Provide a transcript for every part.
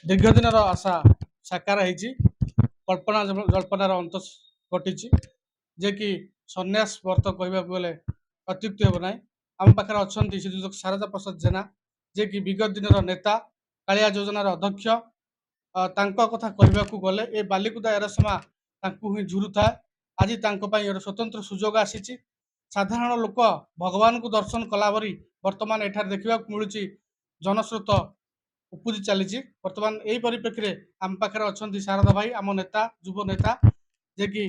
ଦୀର୍ଘ ଦିନର ଆଶା ସାକାର ହେଇଛି। କଳ୍ପନା ଜଳ୍ପନାର ଅନ୍ତ ଘଟିଛି, ଯେ କି ସନ୍ନ୍ୟାସ ବର୍ତ୍ତ କହିବାକୁ ଗଲେ ଅତ୍ୟୁକ୍ତି ହେବ ନାହିଁ। ଆମ ପାଖରେ ଅଛନ୍ତି ଶ୍ରୀଯୁକ୍ତ ଶାରଦା ପ୍ରସାଦ ଜେନା, ଯେ କି ବିଗତ ଦିନର ନେତା, କାଳିଆ ଯୋଜନାର ଅଧ୍ୟକ୍ଷ। ତାଙ୍କ କଥା କହିବାକୁ ଗଲେ ଏ ବାଲିକୁଦା ଏରସମା ତାଙ୍କୁ ହିଁ ଝୁରୁଥାଏ। ଆଜି ତାଙ୍କ ପାଇଁ ଏକ ସ୍ୱତନ୍ତ୍ର ସୁଯୋଗ ଆସିଛି। ସାଧାରଣ ଲୋକ ଭଗବାନଙ୍କୁ ଦର୍ଶନ କଲା ପରି ବର୍ତ୍ତମାନ ଏଠାରେ ଦେଖିବାକୁ ମିଳୁଛି ଜନସ୍ରୋତ ଉପୁଜି ଚାଲିଛି। ବର୍ତ୍ତମାନ ଏହି ପରିପ୍ରେକ୍ଷୀରେ ଆମ ପାଖରେ ଅଛନ୍ତି ଶାରଦା ଭାଇ, ଆମ ନେତା, ଯୁବ ନେତା, ଯେ କି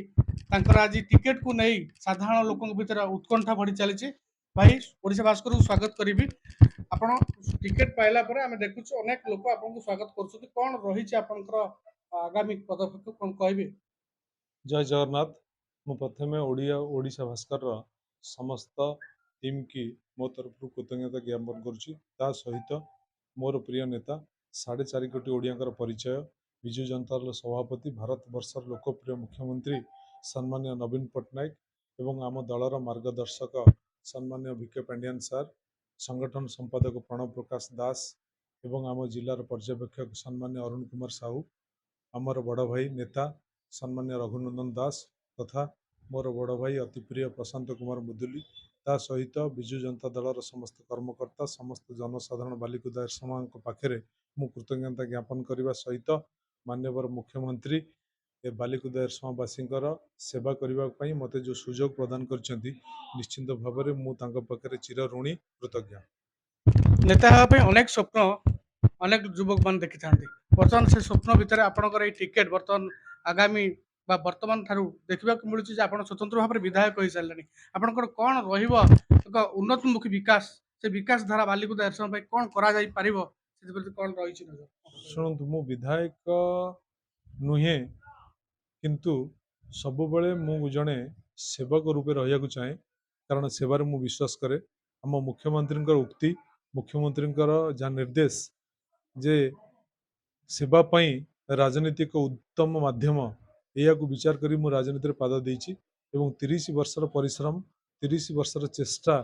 ତାଙ୍କର ଆଜି ଟିକେଟକୁ ନେଇ ସାଧାରଣ ଲୋକଙ୍କ ଭିତରେ ଉତ୍କଣ୍ଠା ବଢ଼ି ଚାଲିଛି। ଭାଇ, ଓଡ଼ିଶା ଭାସ୍କରକୁ ସ୍ୱାଗତ କରିବି। ଆପଣ ଟିକେଟ ପାଇଲା ପରେ ଆମେ ଦେଖୁଛୁ ଅନେକ ଲୋକ ଆପଣଙ୍କୁ ସ୍ୱାଗତ କରୁଛନ୍ତି। କ'ଣ ରହିଛି ଆପଣଙ୍କର ଆଗାମୀ ପଦକ୍ଷେପ, କ'ଣ କହିବେ? जय जगन्नाथ। मु प्रथमे ओडिशा भास्कर समस्त टीम की मो तरफ कृतज्ञता ज्ञापन करुच्ची। ता सहित मोर प्रिय नेता 4.5 कोटी ओडियांकर परिचय विजु जनता दल सभापति भारत वर्षर लोकप्रिय मुख्यमंत्री सम्मान्य नवीन पट्टनायक एवं आम दलर मार्गदर्शक सम्मान्य भिके पांडियान सर, संगठन संपादक प्रणव प्रकाश दास एवं आम जिलार पर्यवेक्षक सम्मान्य अरुण कुमार साहू, आमर बड़ भाई नेता सम्मान्य रघुनंदन दास तथा मोर बड़ भाई अति प्रिय प्रशांत कुमार मुदुली, ता सहित विजु जनता दलर समस्त कर्मकर्ता समस्त जनसाधारण बालिकुदा एरसमा पाखे मु कृतज्ञता ज्ञापन करने सहित माननीय मुख्यमंत्री ए बालिकुदा एरसमावासी सेवा करने मते जो सुजोग प्रदान कर निश्चिंत भाव में मुझे चिर ऋणी कृतज्ञ। नेता होगा अनेक स्वप्न अनेक युवक मान देखी था। बर्तमान से स्वप्न भितर आपंकर टिकेट बर्तमान आगामी बर्तमान ठारू देखा मिलूँ आप स्वतंत्र भाव में विधायक हो सारे आपंकर कौन एक उन्नतमुखी विकास से विकास धारा बालिकुदा एरसमा कौन कर कौन रही? शुणु, मु विधायक नुहे किंतु सबु बेले मु जड़े सेवक रूपे रहा चाहे, कारण सेवार मु विश्वास करे। आम मुख्यमंत्री उक्ति, मुख्यमंत्री जहाँ निर्देश जे सेवाई राजनीतिक उत्तम माध्यम या विचार करी मु राजनीति पाद देछि एवं 30 वर्षर परिश्रम 30 वर्षर चेष्टा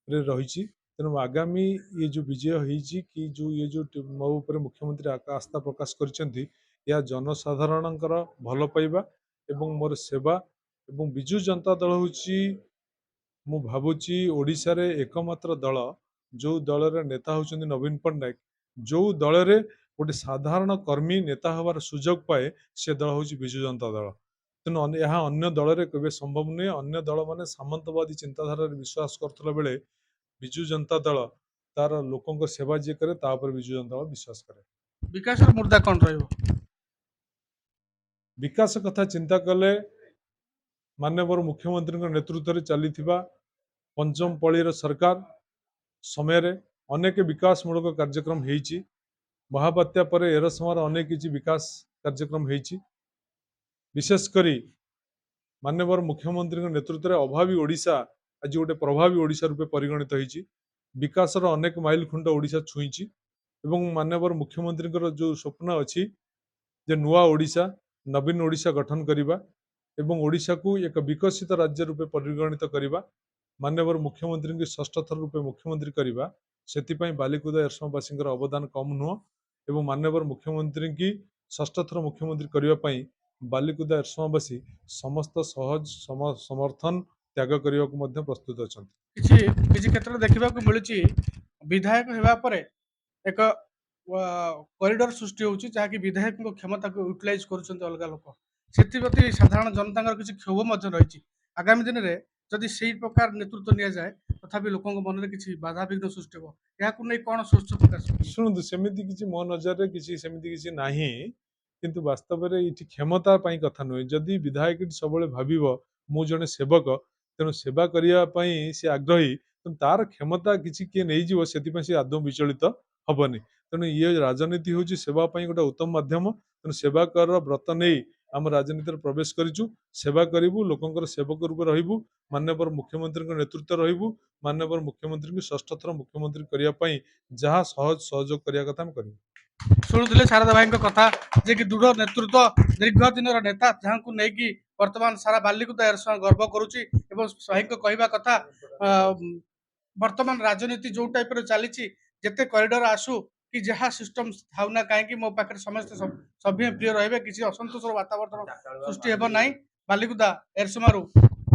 रे रही। तेणु आगामी ये जो विजय होती कि जो ये जो मो उपर मुख्यमंत्री आस्था प्रकाश कर जनसाधारण भल पाइबा एवं मोर सेवा एवं विजु जनता दल हूँ मु भावुची ओडिशा रे एकमात्र दल जो दल नेता होचंदी नवीन पट्टनायक, जो दल रे गोटे साधारण कर्मी नेता हबार सुजोग पाए से दल हूँ विजु जनता दल। तेणु यह अन्य दल रे केबे संभव नुहे। अन्य दल माने सामंतवादी चिंताधारा विश्वास करथला बेले विजु जनता दल तार लोकों सेवा जी करे विजु जनता दल विश्वास करे। विकास मुद्दा कौन रहिबो? विकास कथा चिंता कले माननीय मुख्यमंत्री नेतृत्व में चली पंचम पळीर सरकार समय रे अनेक विकासमूलक कार्यक्रम होईची। महाबात्या पर एरसमार अनेक किसी विकास कार्यक्रम होईची। विशेषकर माननीय मुख्यमंत्री नेतृत्व में अभावी ओडिशा आज गोटे प्रभावी ओडिशा रूपे परिगणित होईची। विकासर अनेक माइल खुंड ओडिशा छुईची एवं माननीय मुख्यमंत्री जो स्वप्न अच्छी जे नुआ ओडिशा नवीन ओडिशा गठन करिबा एवं ओडिशा को एक विकसित राज्य रूपे परिगणित करिबा, माननीय मुख्यमंत्री की षष्ठ थर रूपे मुख्यमंत्री करिबा, सेतिपई बालिकुदा एरसमावासी अवदान कम नुह एवं माननीय मुख्यमंत्री की षष्ठ थर मुख्यमंत्री करिबा पई बालिकुदा एरसमावासी समस्त सहज समर्थन त्याग करने को प्रस्तुत अच्छा। किसी क्षेत्र देखा मिलूँ विधायक होगा पर एक कॉरिडोर सृष्टि होची जहाँकि विधायक क्षमता को यूटिलाइज कर अलग लोक से साधारण जनता किसी क्षोभ रही। आगामी दिन में जदि से प्रकार नेतृत्व नि जाए तथापि लोकों मन में किसी बाधा विघ्न सृष्टि हो कौन सोच प्रकाश? शुणु, सेमती किसी मो नजर किसी सेमती किसी नाही, किंतु वास्तव में ये क्षमता कथा नुहे। जदि विधायक सब भाव मु जड़े सेवक तेणु सेवा करने सी आग्रही तेणु तार क्षमता किसी किए नहीं से आदौ विचलित हेनी। तेणु ये राजनीति हूँ सेवाई गोटे उत्तम माध्यम। तेणु सेवाकर व्रत नहीं आम राजनीति प्रवेश करूँ। सेवा करूँ, लोकंर सेवक रूप रही माननीय मुख्यमंत्री नेतृत्व रही माननीय मुख्यमंत्री षष्ठ थर मुख्यमंत्री करने जहाँ सहज सहयोग करने कथा कर शुणुले शारदा भाई कथा जे कि दृढ़ नेतृत्व दीर्घ दिन नेता जहाँ को लेकिन वर्तमान सारा बालिकुदा एरसमा गर्व करुच्ची भाई कहवा कथा वर्तमान राजनीति जो टाइप चली जिते कॉरिडोर आसू कि जहाँ सिस्टम थाउ ना कहीं मो पाखे समस्त सभी प्रिय रहे किसी असंतोष वातावरण सृष्टि हेब ना बालिकुदा एरसमारू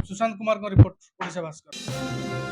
सुशांत कुमार रिपोर्ट ओडिशा भास्कर।